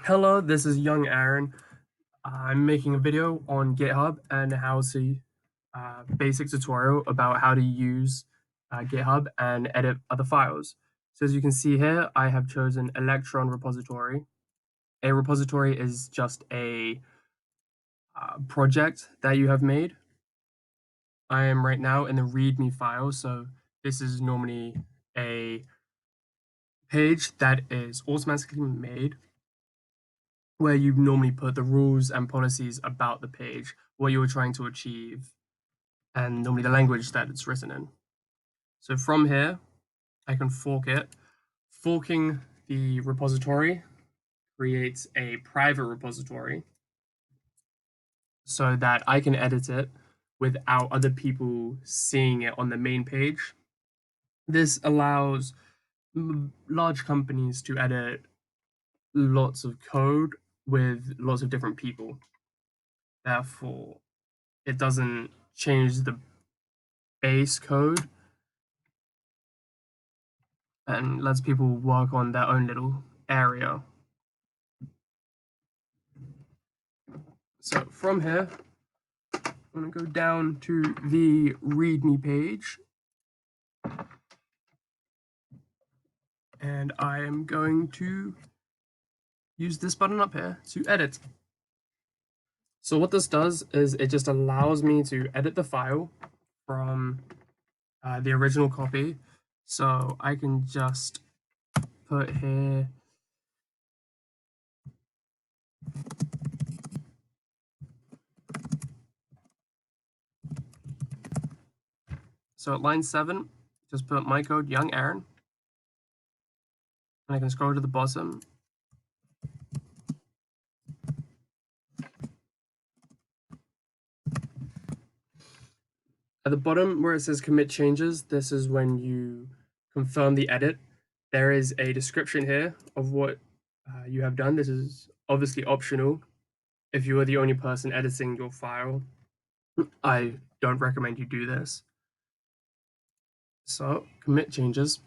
Hello, this is young Aaron. I'm making a video on GitHub and how to basic tutorial about how to use GitHub and edit other files. So as you can see here, I have chosen Electron repository. A repository is just a project that you have made. I am right now in the README file, so this is normally a page that is automatically made where you normally put the rules and policies about the page, what you were trying to achieve, and normally the language that it's written in. So from here, I can fork it. Forking the repository creates a private repository so that I can edit it without other people seeing it on the main page. This allows large companies to edit lots of code with lots of different people. Therefore, it doesn't change the base code and lets people work on their own little area. So from here, I'm going to go down to the README page, and I am going to use this button up here to edit. So what this does is it just allows me to edit the file from the original copy. So I can just put here so at line 7, just put my code young Aaron, and I can scroll to the bottom. At the bottom where it says commit changes, this is when you confirm the edit. There is a description here of what you have done. This is obviously optional. If you are the only person editing your file, I don't recommend you do this. So commit changes.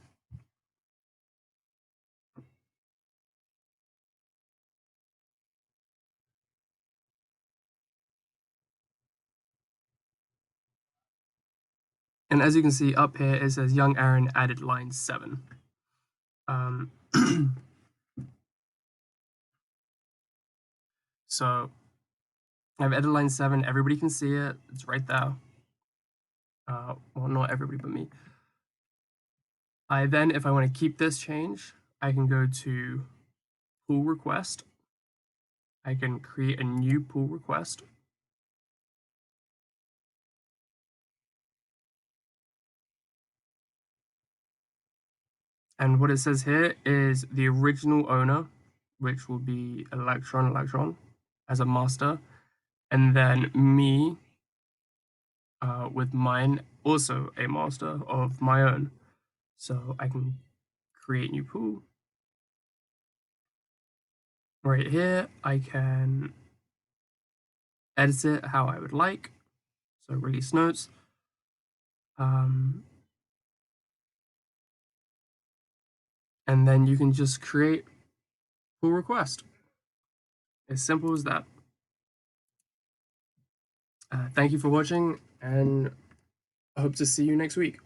And as you can see up here, it says young Aaron added line 7. So I've edited line 7. Everybody can see it. It's right there. Well, not everybody but me. I then, if I want to keep this change, I can go to pull request. I can create a new pull request. And what it says here is the original owner, which will be Electron as a master, and then me with mine, also a master of my own. So I can create new pool. Right here, I can edit it how I would like. So release notes. And then you can just create pull request. As simple as that. Thank you for watching, and I hope to see you next week.